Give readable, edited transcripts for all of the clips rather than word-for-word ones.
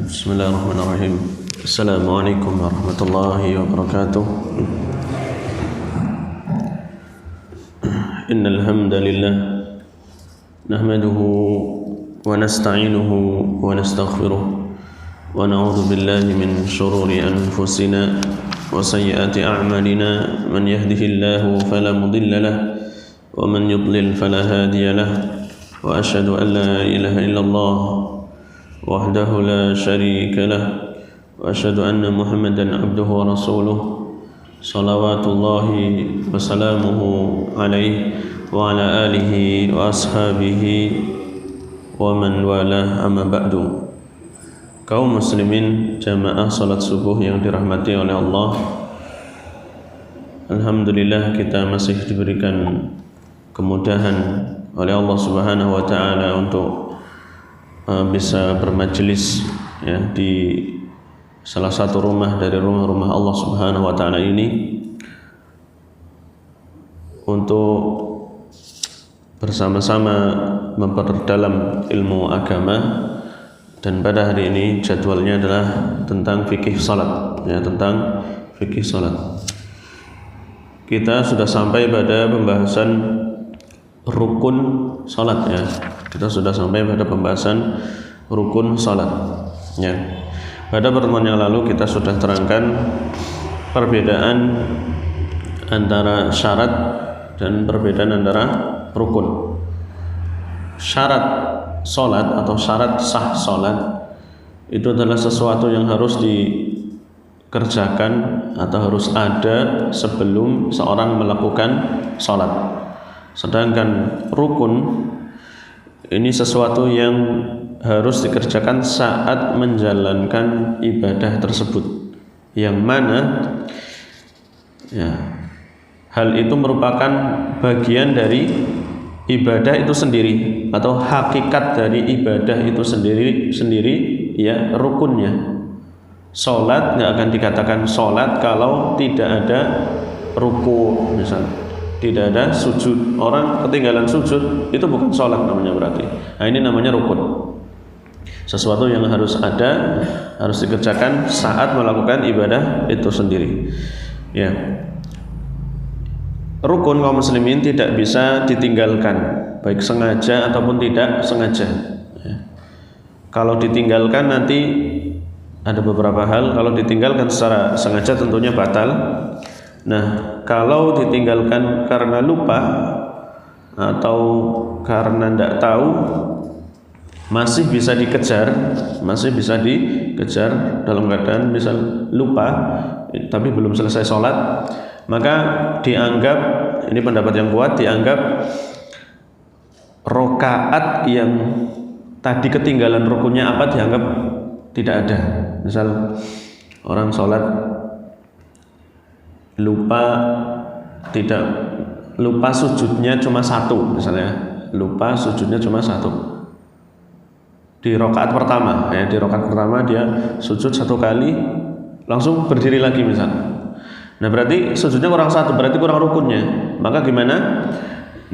Bismillahirrahmanirrahim. Assalamualaikum warahmatullahi wabarakatuh. Innal hamdalillah nahmaduhu wa nasta'inuhu wa nastaghfiruh wa na'udzu billahi min shururi anfusina wa sayyiati a'malina. Man yahdihillahu fala mudilla lahu wa man yudlil fala hadiya lahu. Wa asyhadu an la ilaha illallah wahdahu la syarika lah wa asyhadu anna Muhammadan abduhu wa rasuluh salawatullahi wa salamuhu alaihi wa ala alihi wa ashabihi wa man walah, amma ba'du. Kaum muslimin jamaah salat subuh yang dirahmati oleh Allah, alhamdulillah kita masih diberikan kemudahan oleh Allah Subhanahu wa taala untuk bisa bermajelis ya di salah satu rumah dari rumah-rumah Allah Subhanahu wa taala ini untuk bersama-sama memperdalam ilmu agama. Dan pada hari ini jadwalnya adalah tentang fikih salat ya, tentang fikih salat. Kita sudah sampai pada pembahasan rukun salat ya. Kita sudah sampai pada pembahasan rukun salat ya. Pada pertemuan yang lalu kita sudah terangkan perbedaan antara syarat dan perbedaan antara rukun. Syarat salat atau syarat sah salat itu adalah sesuatu yang harus dikerjakan atau harus ada sebelum seorang melakukan salat. Sedangkan rukun ini sesuatu yang harus dikerjakan saat menjalankan ibadah tersebut, yang mana ya, hal itu merupakan bagian dari ibadah itu sendiri atau hakikat dari ibadah itu sendiri ya, rukunnya. Salat nggak akan dikatakan salat kalau tidak ada ruku, misalnya tidak ada sujud. Orang ketinggalan sujud itu bukan sholat namanya berarti. Nah, ini namanya rukun. Sesuatu yang harus ada, harus dikerjakan saat melakukan ibadah itu sendiri. Ya. Rukun kaum muslimin tidak bisa ditinggalkan, baik sengaja ataupun tidak sengaja. Ya. Kalau ditinggalkan nanti ada beberapa hal. Kalau ditinggalkan secara sengaja tentunya batal. Nah, kalau ditinggalkan karena lupa atau karena tidak tahu, masih bisa dikejar dalam keadaan misal lupa tapi belum selesai sholat, maka dianggap, ini pendapat yang kuat, dianggap rokaat yang tadi ketinggalan rukunnya apa dianggap tidak ada. Misal orang sholat lupa sujudnya cuma satu, misalnya lupa sujudnya cuma satu di rakaat pertama ya, di rakaat pertama dia sujud satu kali langsung berdiri lagi misalnya. Nah, berarti sujudnya kurang satu, berarti kurang rukunnya. Maka gimana?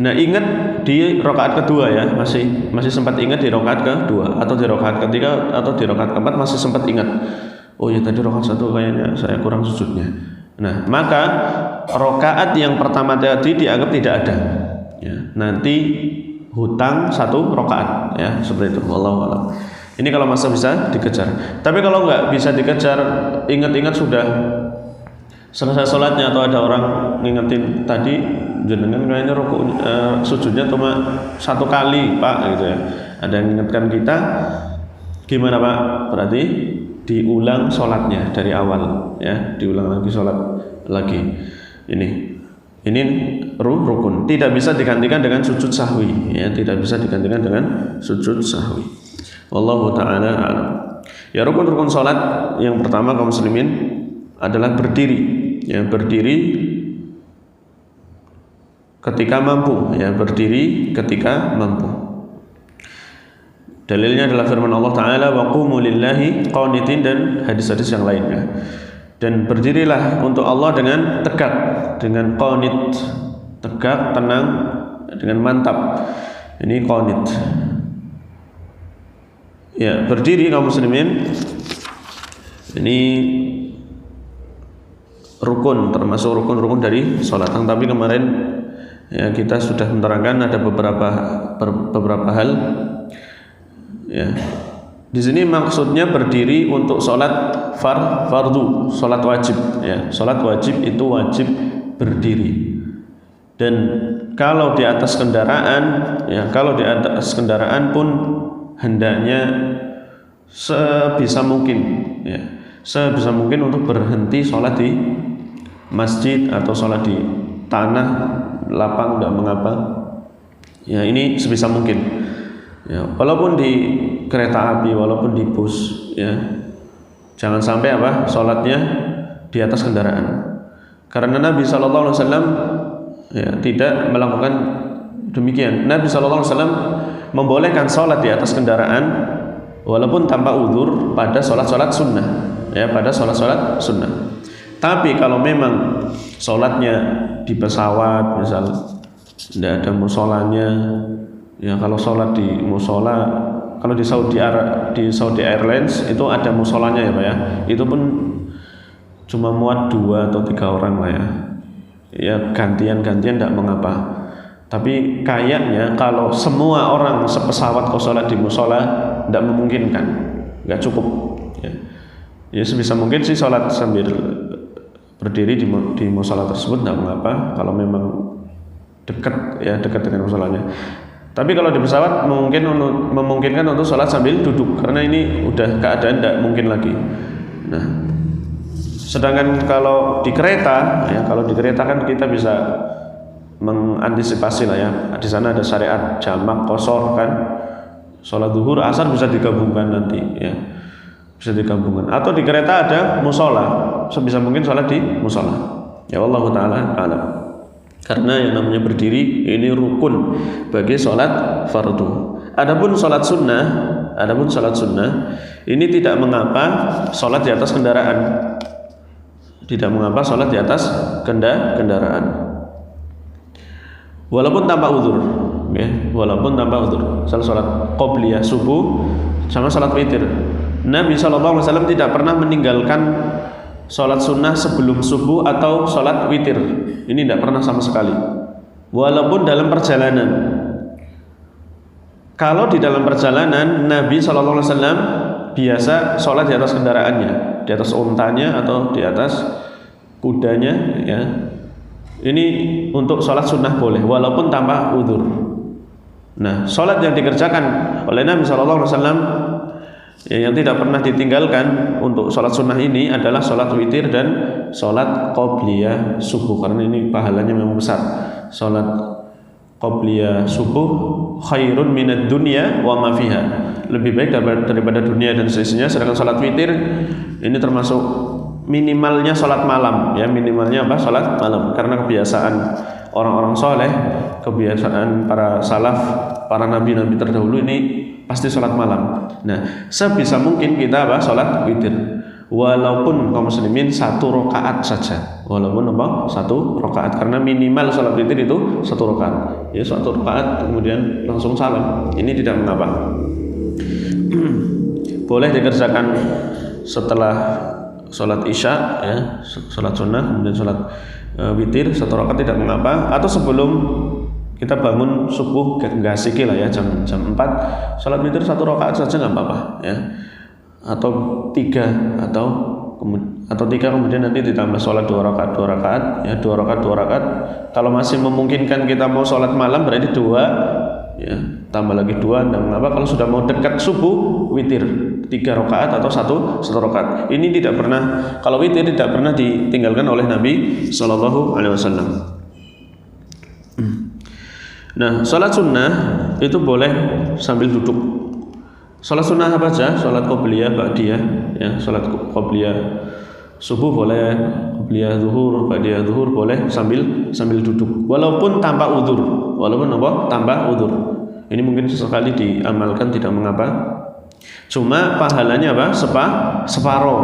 Nah, ingat di rakaat kedua ya, masih sempat ingat di rakaat kedua atau di rakaat ketiga atau di rakaat keempat masih sempat ingat. Oh ya, tadi rakaat satu kayaknya saya kurang sujudnya. Nah, maka rakaat yang pertama tadi dianggap tidak ada. Ya, nanti hutang satu rakaat ya, seperti itu. Wallahu a'lam. Ini kalau masa bisa dikejar. Tapi kalau nggak bisa dikejar, ingat-ingat sudah selesai sholatnya atau ada orang ngingetin tadi jenengan kayaknya sujudnya cuma satu kali Pak gitu ya. Ada yang mengingatkan kita, gimana Pak? Berarti diulang sholatnya dari awal ya, diulang lagi sholat lagi. Ini rukun, tidak bisa digantikan dengan sujud sahwi ya, tidak bisa digantikan dengan sujud sahwi. Wallahu taala a'lam. Ya, rukun sholat yang pertama kaum muslimin adalah berdiri ya, berdiri ketika mampu ya, berdiri ketika mampu. Dalilnya adalah firman Allah Ta'ala, wa qumu lillahi qanitin, dan hadis-hadis yang lainnya. Dan berdirilah untuk Allah dengan tegak, dengan qanit, tegak, tenang, dengan mantap. Ini qanit. Ya, berdiri kaum muslimin Ini rukun, termasuk rukun-rukun dari sholat. Tapi kemarin ya kita sudah menerangkan ada beberapa hal. Ya, di sini maksudnya berdiri untuk sholat fardu, sholat wajib. Ya, sholat wajib itu wajib berdiri. Dan kalau di atas kendaraan, ya kalau di atas kendaraan pun hendaknya sebisa mungkin, ya sebisa mungkin untuk berhenti sholat di masjid atau sholat di tanah lapang, tidak mengapa. Ya ini sebisa mungkin. Ya, walaupun di kereta api, walaupun di bus, ya jangan sampai sholatnya di atas kendaraan. Karena Nabi SAW ya tidak melakukan demikian. Nabi SAW membolehkan sholat di atas kendaraan walaupun tanpa udzur pada sholat-sholat sunnah, ya pada sholat-sholat sunnah. Tapi kalau memang sholatnya di pesawat, misal tidak ada musolanya, ya kalau sholat di musola, kalau di Saudi Airlines itu ada musolanya ya Pak ya, itu pun cuma muat 2 atau 3 orang lah ya. Ya gantian-gantian tidak mengapa. Tapi kayaknya kalau semua orang sepesawat kau sholat di musola tidak memungkinkan, nggak cukup. Ya sebisa mungkin sih sholat sambil berdiri di musola tersebut tidak mengapa. Kalau memang dekat dengan musolanya. Tapi kalau di pesawat memungkinkan untuk sholat sambil duduk, karena ini udah keadaan tidak mungkin lagi. Nah, sedangkan kalau di kereta, ya kalau di kereta kan kita bisa mengantisipasi lah ya. Di sana ada syariat jamak qashar kan. Sholat zuhur asar bisa digabungkan nanti ya. Bisa digabungkan. Atau di kereta ada musola. Sebisa mungkin sholat di musola. Ya Allah taala alam. Karena yang namanya berdiri ini rukun bagi sholat fardu. Adapun sholat sunnah ini tidak mengapa sholat di atas kendaraan. Tidak mengapa sholat di atas kendaraan. Walaupun tanpa udzur, ya, walaupun tanpa udzur. Sholat qobliyah subuh sama sholat witir. Nabi SAW tidak pernah meninggalkan sholat sunnah sebelum subuh atau sholat witir. Ini tidak pernah sama sekali. Walaupun dalam perjalanan. Kalau di dalam perjalanan Nabi SAW biasa sholat di atas kendaraannya, di atas untanya atau di atas kudanya, ya. Ini untuk sholat sunnah boleh, walaupun tanpa udzur. Nah, sholat yang dikerjakan oleh Nabi SAW yang tidak pernah ditinggalkan untuk sholat sunnah ini adalah sholat witir dan sholat qobliyah subuh, karena ini pahalanya memang besar. Sholat qobliyah subuh khairun minad dunya wa ma fiha, lebih baik daripada dunia dan seisinya. Sedangkan sholat witir ini termasuk minimalnya sholat malam, ya minimalnya sholat malam, karena kebiasaan orang-orang soleh, kebiasaan para salaf, para nabi-nabi terdahulu ini pasti sholat malam. Nah, sebisa mungkin kita sholat witir, walaupun kaum muslimin 1 rakaat saja, walaupun 1 rakaat, karena minimal sholat witir itu 1 rakaat. Ya 1 rakaat kemudian langsung salam, ini tidak mengapa. Boleh dikerjakan setelah sholat isya, ya sholat sunnah, kemudian sholat witir 1 rakaat tidak mengapa, atau sebelum kita bangun subuh nggak sikil lah ya, jam 4 sholat witir 1 rakaat saja nggak apa-apa ya, atau 3 atau 3 kemudian nanti ditambah sholat 2 rakaat ya, 2 rakaat. Kalau masih memungkinkan kita mau sholat malam berarti 2 ya, tambah lagi 2 dan mengapa. Kalau sudah mau dekat subuh witir 3 rakaat atau 1 rakaat. Ini tidak pernah, kalau witir tidak pernah ditinggalkan oleh Nabi Sallallahu Alaihi Wasallam. Nah, sholat sunnah itu boleh sambil duduk. Sholat sunnah apa aja? Sholat qobliyah, ba'diyah, ya, sholat qobliyah subuh boleh, qobliyah zuhur, ba'diyah zuhur boleh sambil duduk. Walaupun tanpa udzur, tanpa udzur. Ini mungkin sesekali diamalkan tidak mengapa. Cuma pahalanya separuh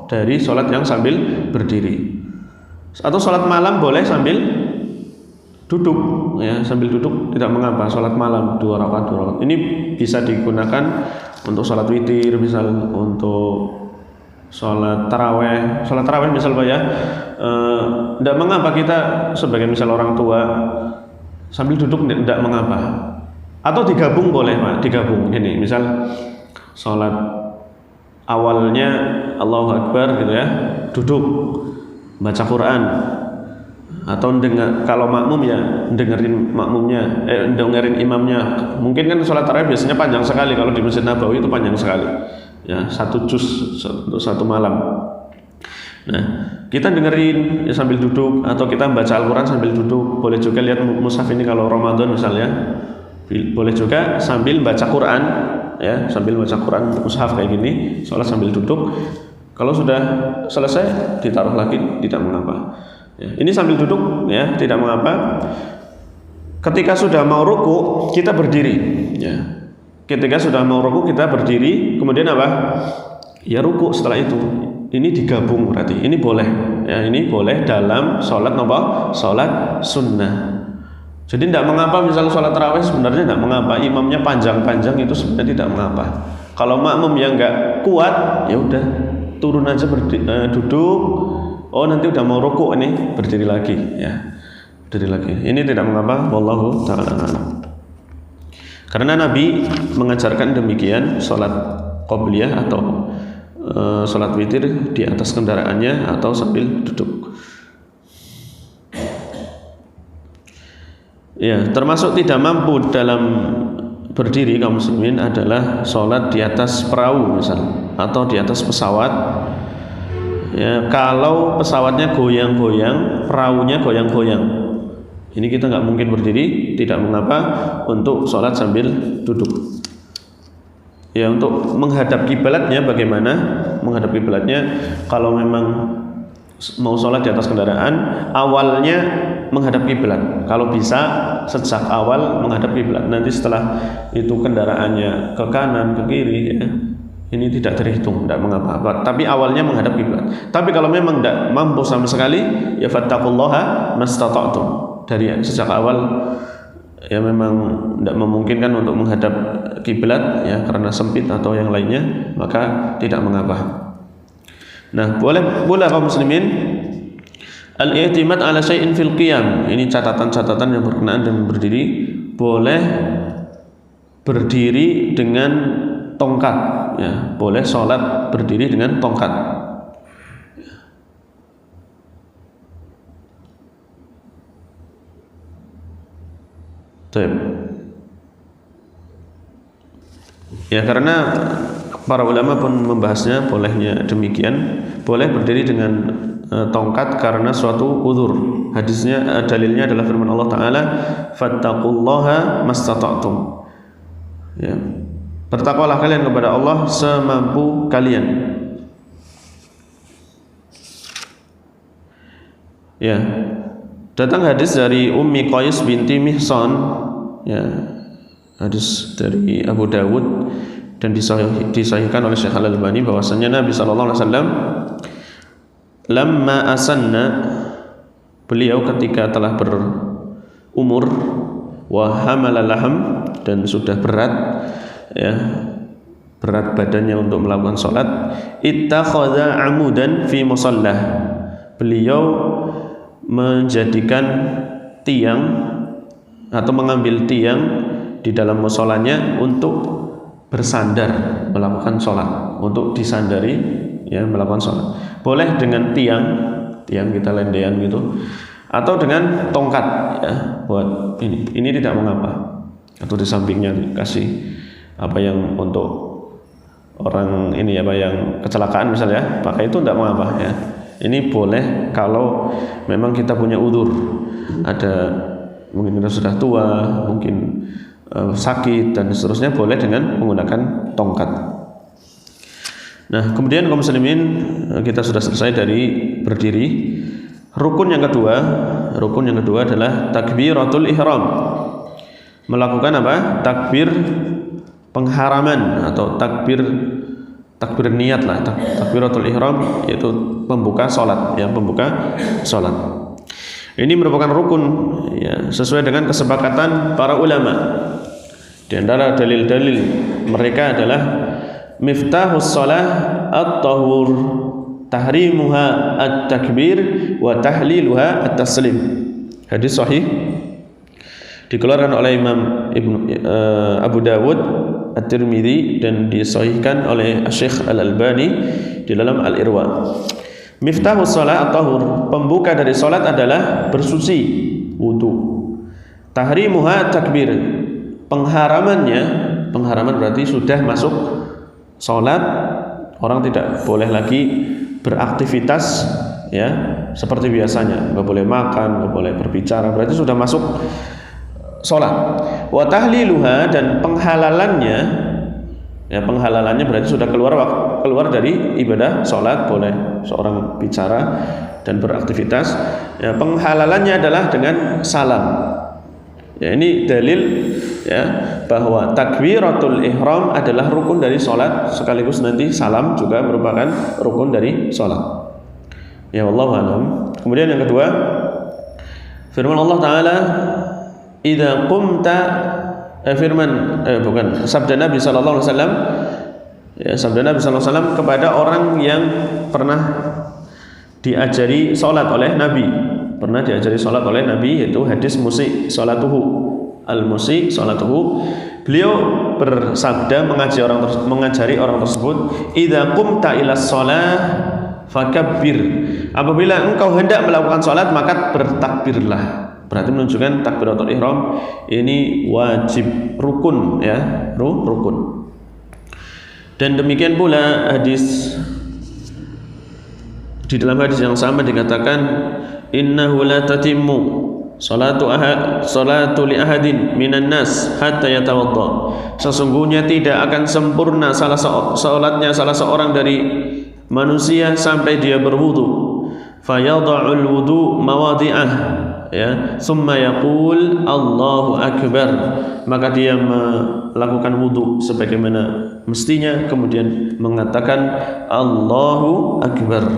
dari sholat yang sambil berdiri. Atau sholat malam boleh sambil duduk, ya sambil duduk tidak mengapa. Sholat malam 2 rakaat. Ini bisa digunakan untuk sholat witir, misal untuk sholat taraweh misal Pak ya, tidak mengapa kita sebagai misal orang tua sambil duduk, tidak mengapa, atau digabung boleh Pak, digabung ini misal sholat awalnya Allahu Akbar gitu ya, duduk baca Quran, atau kalau makmum ya dengerin makmumnya, dengerin imamnya. Mungkin kan sholat tarawih biasanya panjang sekali, kalau di Masjid Nabawi itu panjang sekali ya, 1 juz untuk 1 malam. Nah, kita dengerin ya sambil duduk, atau kita baca Al-Quran sambil duduk. Boleh juga lihat mushaf ini kalau Ramadan misalnya, boleh juga sambil baca Quran ya, sambil baca Quran mushaf kayak gini, sholat sambil duduk. Kalau sudah selesai ditaruh lagi, tidak mengapa ya. Ini sambil duduk ya, tidak mengapa. Ketika sudah mau ruku kita berdiri ya. Ketika sudah mau ruku kita berdiri, kemudian apa? Ya ruku setelah itu. Ini digabung berarti. Ini boleh ya, ini boleh dalam sholat apa? Sholat sunnah. Jadi tidak mengapa misalnya sholat tarawih sebenarnya tidak mengapa, imamnya panjang-panjang itu sebenarnya tidak mengapa. Kalau makmum yang nggak kuat ya udah turun aja duduk. Oh nanti udah mau rukuk ini berdiri lagi ya, berdiri lagi. Ini tidak mengapa, wallahu ta'ala a'lam. Karena Nabi mengajarkan demikian, sholat qobliyah atau sholat witir di atas kendaraannya atau sambil duduk. Ya, termasuk tidak mampu dalam berdiri kaum muslimin adalah sholat di atas perahu misal, atau di atas pesawat. Ya, kalau pesawatnya goyang-goyang, perahunya goyang-goyang, ini kita nggak mungkin berdiri, tidak mengapa untuk sholat sambil duduk. Ya, untuk menghadap kiblatnya bagaimana? Menghadap kiblatnya kalau memang mau sholat di atas kendaraan, awalnya menghadap kiblat. Kalau bisa sejak awal menghadap kiblat. Nanti setelah itu kendaraannya ke kanan, ke kiri, ya, ini tidak terhitung, tidak mengapa. Tapi awalnya menghadap kiblat. Tapi kalau memang tidak mampu sama sekali, ya fattaqullaha mastata'tum. Dari sejak awal ya memang tidak memungkinkan untuk menghadap kiblat ya karena sempit atau yang lainnya, maka tidak mengapa. Nah, boleh kaum muslimin al-i'timad ala syai'in fil qiyam. Ini catatan-catatan yang berkenaan dengan berdiri. Boleh berdiri dengan tongkat ya, boleh sholat berdiri dengan tongkat. Ya, karena para ulama pun membahasnya bolehnya demikian, boleh berdiri dengan tongkat karena suatu udzur. Hadisnya, dalilnya adalah firman Allah Ta'ala, fattaqullaha mastata'tum. Ya, bertakwalah kalian kepada Allah semampu kalian. Ya, datang hadis dari Ummi Qais binti Mihsan, ya, hadis dari Abu Dawud dan disahihkan oleh Syekh Al-Albani bahwasanya Nabi sallallahu alaihi wasallam lamma asanna, beliau ketika telah berumur, wa hamala laham, dan sudah berat ya, berat badannya untuk melakukan salat, ittakhadha amudan fi musallah, beliau menjadikan tiang atau mengambil tiang di dalam musolanya untuk bersandar melakukan sholat, untuk disandari ya melakukan sholat. Boleh dengan tiang kita lendean gitu, atau dengan tongkat ya, buat ini tidak mengapa. Atau di sampingnya dikasih apa yang untuk orang ini apa yang kecelakaan misalnya, pakai itu tidak mengapa ya. Ini boleh kalau memang kita punya udzur, ada mungkin kita sudah tua, mungkin sakit dan seterusnya, boleh dengan menggunakan tongkat. Nah, kemudian kaum muslimin, kita sudah selesai dari berdiri. Rukun yang kedua adalah takbiratul ihram. Melakukan apa? Takbir pengharaman atau takbir niat lah, takbiratul ihram, yaitu pembuka salat ya, pembuka salat. Ini merupakan rukun ya, sesuai dengan kesepakatan para ulama. Di antara dalil-dalil mereka adalah miftahus shalah at-tahur, tahrimuha at-takbir, wa tahliluha at-taslim. Hadis sahih dikeluarkan oleh Imam Abu Dawud, At-Tirmidzi, dan disahihkan oleh Syekh Al-Albani di dalam Al-Irwa. Miftahus shalah at-tahur, pembuka dari salat adalah bersuci, wudu. Tahrimuha takbir, pengharaman berarti sudah masuk salat, orang tidak boleh lagi beraktivitas ya seperti biasanya, nggak boleh makan, nggak boleh berbicara, berarti sudah masuk salat. Wa tahliluha, dan penghalalannya, ya penghalalannya berarti sudah keluar dari ibadah salat, boleh seorang bicara dan beraktivitas. Ya, penghalalannya adalah dengan salam. Ya, ini dalil ya bahwa takbiratul ihram adalah rukun dari salat, sekaligus nanti salam juga merupakan rukun dari salat. Ya, wallahu a'lam. Kemudian yang kedua, firman Allah taala, idza qumta, sabda Nabi sallallahu alaihi wasallam, ya, sabda Nabi sallallahu alaihi wasallam kepada orang yang pernah diajari salat oleh Nabi, yaitu hadis musi salatuhu, al-musi salatuhu. Beliau bersabda mengajari orang tersebut, idza qumta ila shalah fakabbir, apabila engkau hendak melakukan salat maka bertakbirlah. Berarti menunjukkan takbiratul ihram ini wajib, rukun ya, rukun. Dan demikian pula di dalam hadis yang sama dikatakan, innahu la tatimmu salatu li ahadin minan nas hatta yatawadda, sesungguhnya tidak akan sempurna salatnya salah seorang dari manusia sampai dia berwudu. Fayadha'ul wudu mawadhi'ah, ya, summa yaqul Allahu akbar, maka dia melakukan wudu sebagaimana mestinya, kemudian mengatakan Allahu akbar.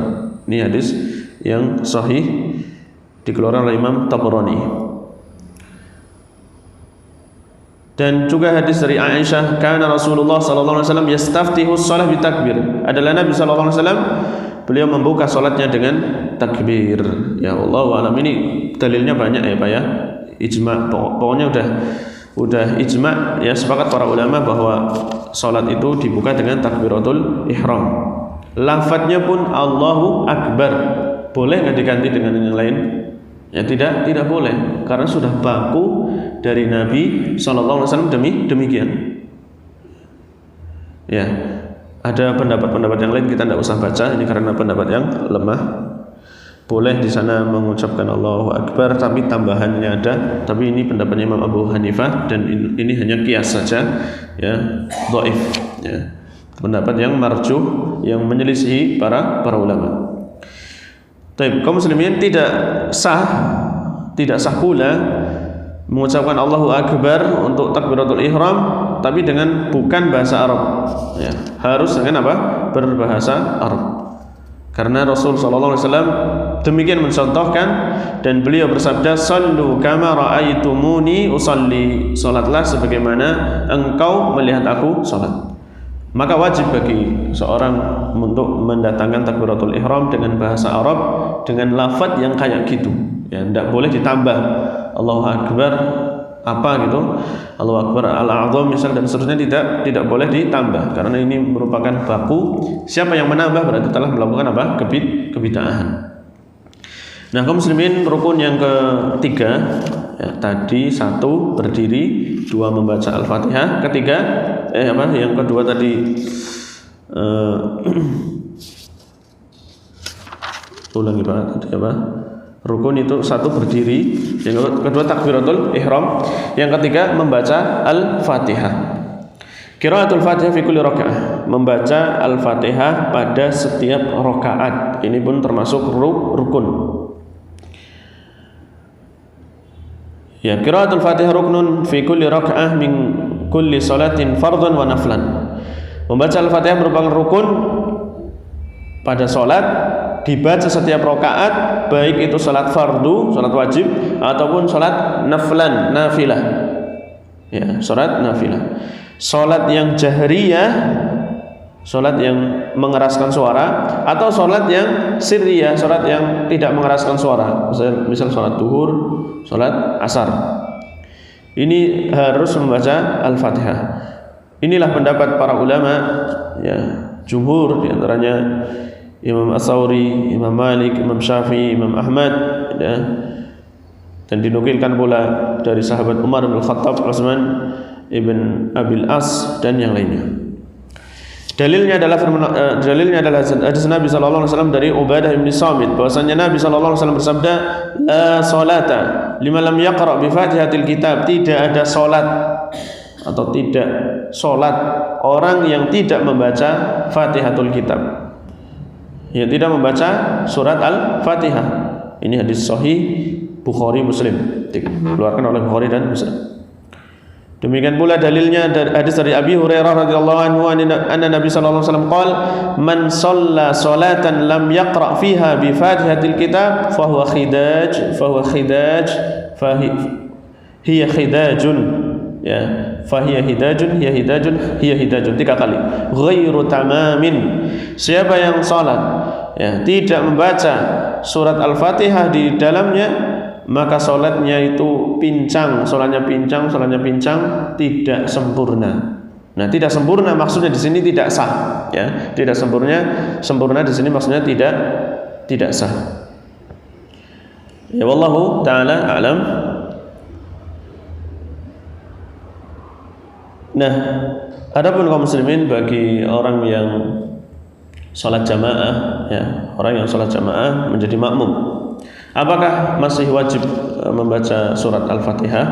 Ini hadis yang sahih dikeluarkan oleh Imam Tabarani. Dan juga hadis dari Aisyah, kana Rasulullah sallallahu alaihi wasallam yastaftihu shalah bitakbir, adalah Nabi sallallahu alaihi wasallam beliau membuka salatnya dengan takbir. Ya Allah alam, ini dalilnya banyak ya Pak ya, ijma, pokoknya udah ijma ya, sepakat para ulama bahwa salat itu dibuka dengan takbiratul ihram. Lafadznya pun Allahu akbar, boleh nggak diganti dengan yang lain? Ya tidak boleh, karena sudah baku dari Nabi sallallahu alaihi wasallam demikian. Ya, ada pendapat-pendapat yang lain kita tidak usah baca ini karena pendapat yang lemah. Boleh di sana mengucapkan Allahu akbar tapi tambahannya ada, tapi ini pendapatnya Imam Abu Hanifah dan ini hanya qiyas saja ya, dhaif ya. Pendapat yang marjuh yang menyelisihi para ulama. Baik, kaum muslimin, tidak sah pula mengucapkan Allahu akbar untuk takbiratul ihram tapi dengan bukan bahasa Arab ya, harus dengan apa? Berbahasa Arab. Karena Rasul sallallahu alaihi wasallam demikian mencontohkan, dan beliau bersabda, sallu kama raaitumuni usalli, salatlah sebagaimana engkau melihat aku salat. Maka wajib bagi seorang untuk mendatangkan takbiratul ihram dengan bahasa Arab dengan lafaz yang kayak gitu ya, tidak boleh ditambah Allahu akbar apa gitu, Allahu akbar al-a'zam misal dan seterusnya, tidak boleh ditambah karena ini merupakan baku. Siapa yang menambah berarti telah melakukan apa? Kebid'ahan. Nah, kaum muslimin, rukun yang ketiga ya, tadi satu berdiri, dua membaca Al-Fatihah, yang kedua tadi ulangi Pak, tadi apa? Rukun itu satu berdiri, yang kedua takbiratul ihram, yang ketiga membaca Al-Fatihah. Qiraatul Fatihah fi kulli rakaah, membaca Al-Fatihah pada setiap rakaat. Ini pun termasuk rukun. Ya, qiraatul Fatihah ruknun fi kulli rakaah min kulli salatin fardhan wa naflan. Membaca Al-Fatihah merupakan rukun pada salat, dibaca setiap rakaat, baik itu salat fardu, salat wajib, ataupun salat nafilah. Ya, salat nafilah. Salat yang jahriyah Sholat yang mengeraskan suara atau sholat yang sirriyah, sholat yang tidak mengeraskan suara. Misal sholat duhur, sholat asar. Ini harus membaca Al-Fatihah. Inilah pendapat para ulama, ya, jumhur diantaranya Imam As-Sawri, Imam Malik, Imam Syafi'i, Imam Ahmad, ya. Dan dinukilkan pula dari sahabat Umar bin Khattab, Utsman ibn Abil As dan yang lainnya. Dalilnya adalah hadis Nabi sallallahu alaihi wasallam dari Ubadah bin Samit bahwasanya Nabi sallallahu alaihi wasallam bersabda, la salata liman lam yaqra bi Fatihatil Kitab, tidak ada salat atau tidak salat orang yang tidak membaca Fatihatul Kitab. Ya, tidak membaca surat Al-Fatihah. Ini hadis sahih Bukhari Muslim, dikeluarkan oleh Bukhari dan Muslim. Demikian pula dalilnya dari hadis dari Abi Hurairah radhiyallahu anhu anna Nabi sallallahu alaihi wasallam qala man shalla salatan lam yaqra fiha bi Fatihatil Kitab fa huwa khidaj hiya khidajun, ya, fa hiya hidajun 3 kali, ghairu tamamin. Siapa yang salat, ya, tidak membaca surat Al-Fatihah di dalamnya, maka sholatnya itu pincang, tidak sempurna. Nah, tidak sempurna maksudnya di sini tidak sah, ya. Tidak sempurna di sini maksudnya tidak sah. Ya, wallahu taala a'lam. Nah, adapun kaum muslimin, bagi orang yang sholat jamaah, ya, orang yang sholat jamaah menjadi makmum, apakah masih wajib membaca surat Al-Fatihah?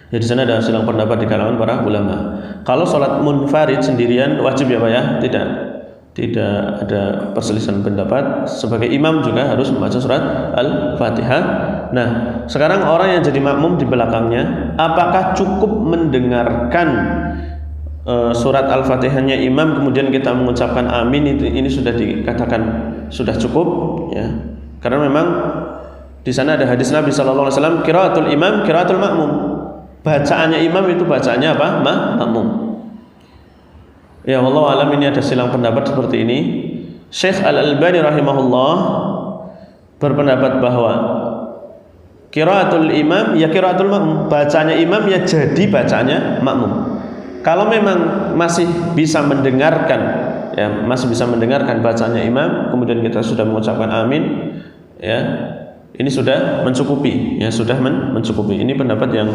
Ya, di sana ada silang pendapat di kalangan para ulama. Kalau sholat munfarid sendirian wajib, ya Pak, ya? Tidak ada perselisihan pendapat. Sebagai imam juga harus membaca surat Al-Fatihah. Nah, sekarang orang yang jadi makmum di belakangnya, apakah cukup mendengarkan surat Al-Fatihahnya imam kemudian kita mengucapkan amin? Ini sudah dikatakan sudah cukup, ya. Karena memang di sana ada hadis Nabi sallallahu alaihi wasallam, qiraatul imam qiraatul makmum. Bacaannya imam itu bacaannya apa? Makmum. Ya, wallahu alam, ini ada silang pendapat seperti ini. Syekh Al-Albani rahimahullah berpendapat bahwa qiraatul imam ya qiraatul makmum, bacanya imam ya jadi bacanya makmum. Kalau memang masih bisa mendengarkan, ya, masih bisa mendengarkan bacaannya imam, kemudian kita sudah mengucapkan amin, ya, ini sudah mencukupi, ya, sudah mencukupi. Ini pendapat yang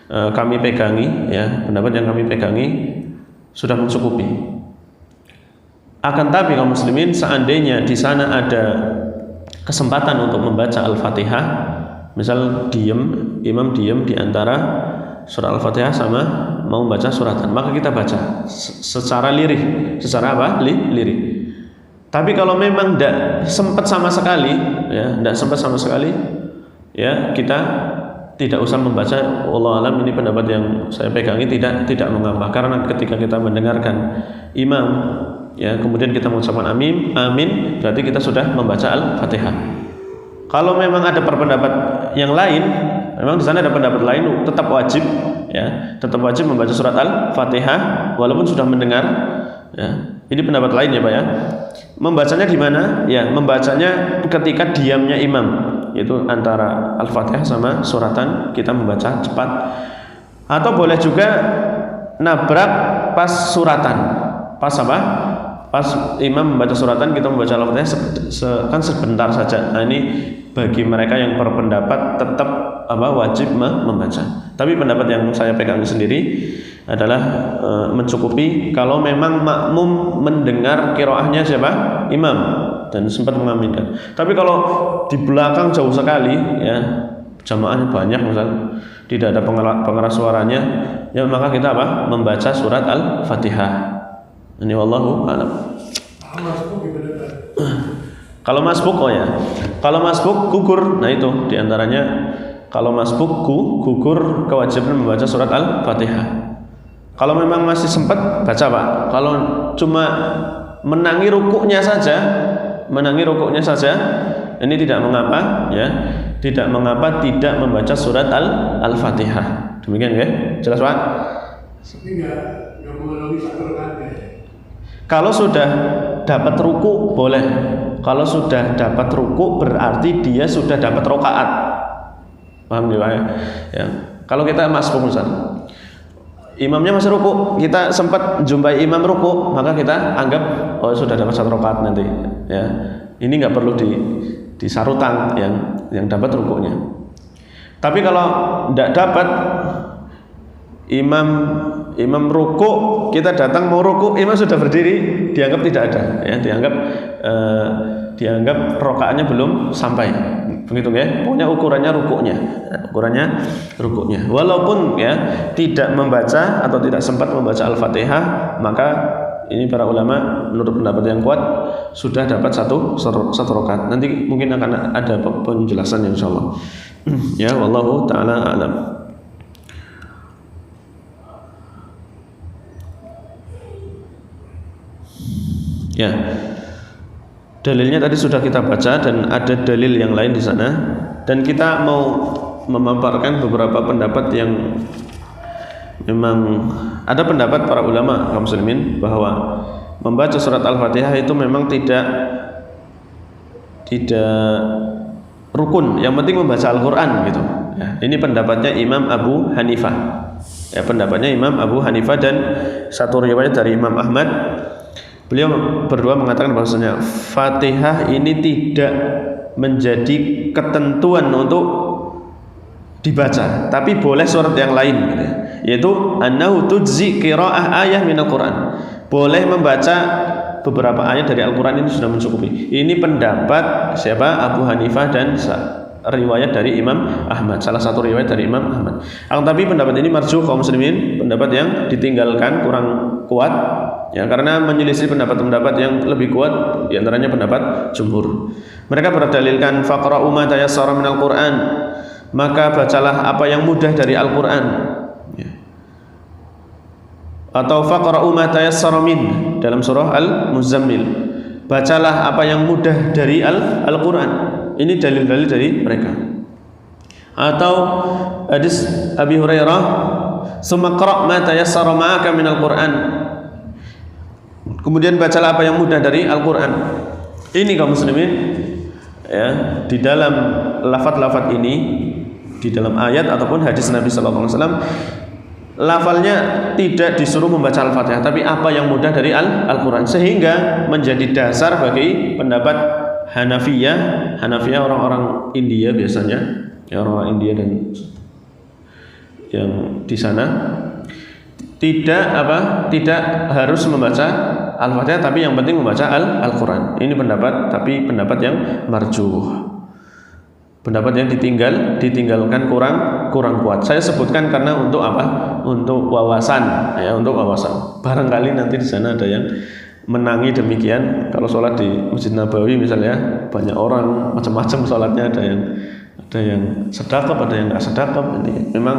kami pegangi, ya, pendapat yang kami pegangi sudah mencukupi. Akan tapi kaum muslimin, seandainya di sana ada kesempatan untuk membaca Al-Fatihah, misal imam diam di antara surah Al-Fatihah sama mau membaca suratan, maka kita baca secara lirih, secara apa? Lirih. Tapi kalau memang tidak sempat sama sekali, ya, ya, kita tidak usah membaca. Wallahu alam, ini pendapat yang saya pegangi tidak mengapa, karena ketika kita mendengarkan imam, ya, kemudian kita mengucapkan amin, berarti kita sudah membaca Al-Fatihah. Kalau memang ada pendapat yang lain, memang di sana ada pendapat lain, tetap wajib, ya, tetap wajib membaca surat Al-Fatihah walaupun sudah mendengar, ya. Ini pendapat lain, ya Pak, ya. Membacanya di mana? Ya, membacanya ketika diamnya imam, yaitu antara Al-Fatihah sama suratan, kita membaca cepat. Atau boleh juga nabrak pas suratan. Pas apa? Pas imam membaca suratan, kita membaca Al-Fatihah kan sebentar saja. Nah, ini bagi mereka yang berpendapat tetap wajib membaca. Tapi pendapat yang saya pegang sendiri adalah mencukupi kalau memang makmum mendengar qiraahnya siapa? Imam, dan sempat mengaminkan. Tapi kalau di belakang jauh sekali, ya, jamaahnya banyak, misal tidak ada pengeras suaranya, ya, maka kita membaca surat Al-Fatihah. Ini wallahu a'lam. Kalau masbuk, ya. Kalau masbuk gugur, nah itu diantaranya. Kalau masbuk gugur kewajiban membaca surat Al-Fatihah. Kalau memang masih sempat, baca Pak. Kalau cuma menangi rukuknya saja, ini tidak mengapa, ya, tidak mengapa tidak membaca surat Al-Fatihah. Demikian, ya, jelas Pak? Tapi nggak mengalami faktor Kalau sudah dapat ruku boleh. Kalau sudah dapat ruku berarti dia sudah dapat rokaat. Paham ya? Ya. Kalau kita masbuk misal, imamnya masih ruku, kita sempat jumpai imam ruku, maka kita anggap oh sudah dapat 1 rakaat nanti. Ya, ini nggak perlu disarutang yang dapat rukunya. Tapi kalau tidak dapat imam ruku, kita datang mau ruku, imam sudah berdiri, dianggap tidak ada, ya, dianggap rokaatnya belum sampai. Begitu ya, pokoknya ukurannya rukuknya. Walaupun ya tidak membaca atau tidak sempat membaca Al-Fatihah, maka ini para ulama menurut pendapat yang kuat sudah dapat satu rakaat. Nanti mungkin akan ada penjelasannya insyaallah. Ya, wallahu taala a'lam. Ya. Dalilnya tadi sudah kita baca dan ada dalil yang lain di sana, dan kita mau memaparkan beberapa pendapat yang memang ada pendapat para ulama kaum muslimin bahwa membaca surat Al-Fatihah itu memang tidak rukun, yang penting membaca Al-Qur'an gitu. Ya, ini pendapatnya Imam Abu Hanifah. Ya, pendapatnya Imam Abu Hanifah dan satu riwayat dari Imam Ahmad. Beliau berdua mengatakan bahwasanya Fatihah ini tidak menjadi ketentuan untuk dibaca, tapi boleh surat yang lain gitu. Yaitu annahu tujzi qiraah ayah minal Quran. Boleh membaca beberapa ayat dari Al-Qur'an, ini sudah mencukupi. Ini pendapat siapa? Abu Hanifah dan riwayat dari Imam Ahmad, salah satu riwayat dari Imam Ahmad. Tapi pendapat ini marjuh kaum muslimin, pendapat yang ditinggalkan kurang kuat ya, karena menyelisih pendapat-pendapat yang lebih kuat, diantaranya pendapat jumhur. Mereka berdalilkan faqra'u ma tayassara minal Qur'an, maka bacalah apa yang mudah dari Al-Qur'an ya. Atau faqra'u ma tayassara min dalam surah Al-Muzammil, bacalah apa yang mudah dari Al-Qur'an. Ini dalil-dalil dari mereka. Atau hadis Abi Hurairah, "Tsumma qra' ma tayassara ma'aka minal Qur'an." Kemudian bacalah apa yang mudah dari Al-Qur'an. Ini kaum muslimin ya, di dalam lafaz-lafaz ini, di dalam ayat ataupun hadis Nabi sallallahu alaihi wasallam, lafalnya tidak disuruh membaca Al-Fatihah, tapi apa yang mudah dari Al-Qur'an, sehingga menjadi dasar bagi pendapat Hanafiyah orang-orang India biasanya, ya, orang India dan yang di sana tidak harus membaca Al-Fatihah, tapi yang penting membaca Al-Qur'an. Ini pendapat yang marjuh. Pendapat yang ditinggalkan kurang kuat. Saya sebutkan karena untuk apa? Untuk wawasan, ya, untuk wawasan. Barangkali nanti di sana ada yang menangi demikian. Kalau sholat di Masjid Nabawi misalnya, banyak orang macam-macam sholatnya, ada yang sedekap, ada yang nggak sedekap. Ini memang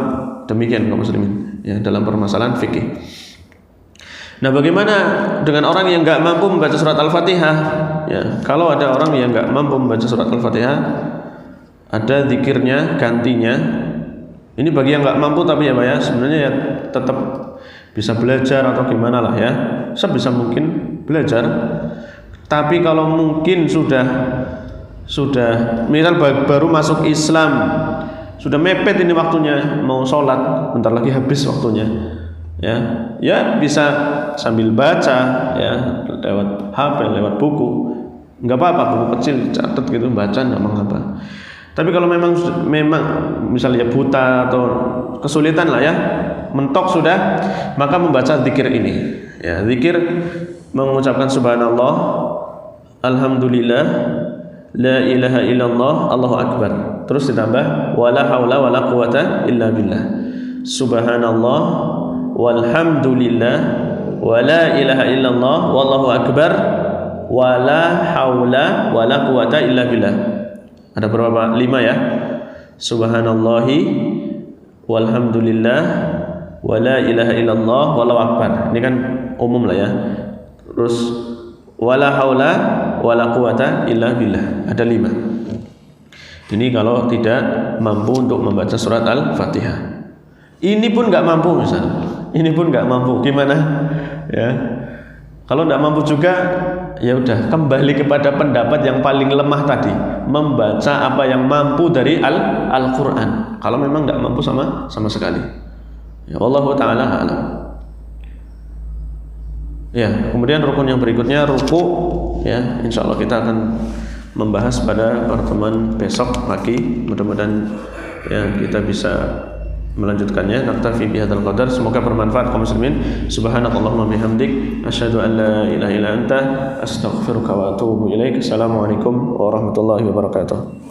demikian kaum muslimin ya, dalam permasalahan fikih. Nah, bagaimana dengan orang yang nggak mampu membaca surat Al-Fatihah? Ya, kalau ada orang yang nggak mampu membaca surat Al-Fatihah, ada zikirnya gantinya. Ini bagi yang nggak mampu, tapi ya Pak ya, sebenarnya ya tetap bisa belajar atau gimana lah ya, sebisa mungkin belajar. Tapi kalau mungkin sudah misal baru masuk Islam, sudah mepet ini waktunya mau sholat, bentar lagi habis waktunya, ya bisa sambil baca ya, lewat HP, lewat buku, nggak apa-apa, buku kecil catat gitu, baca nggak mengapa. Tapi kalau memang misalnya buta atau kesulitan lah ya, mentok sudah, maka membaca zikir ini ya, zikir mengucapkan subhanallah, alhamdulillah, la ilaha illallah, Allahu akbar, terus ditambah wala haula wala quwata illa billah, subhanallah walhamdulillah wala ilaha illallah wallahu akbar wala haula wala quwata illa billah. Ada berapa? 5 ya. Subhanallahi walhamdulillah wala ilaha illallah wallahu akbar. Ini kan umum lah ya. Terus wala haula wala quwata illa billah. Ada 5. Ini kalau tidak mampu untuk membaca surat Al-Fatihah. Ini pun nggak mampu misalnya. Ini pun nggak mampu. Gimana? Ya. Kalau tidak mampu juga, ya udah kembali kepada pendapat yang paling lemah tadi, membaca apa yang mampu dari Al-Quran. Kalau memang tidak mampu sama sekali, ya Allah Taala alam. Ya, kemudian rukun yang berikutnya ruku. Ya, insya Allah kita akan membahas pada pertemuan besok pagi. Mudah-mudahan ya kita bisa melanjutkannya. Naktafi bihadzal qadar. Semoga bermanfaat kaum muslimin. Subhanakallahumma bihamdik asyhadu an la ilaha illa anta astaghfiruka wa atubu ilaik. Assalamualaikum warahmatullahi wabarakatuh.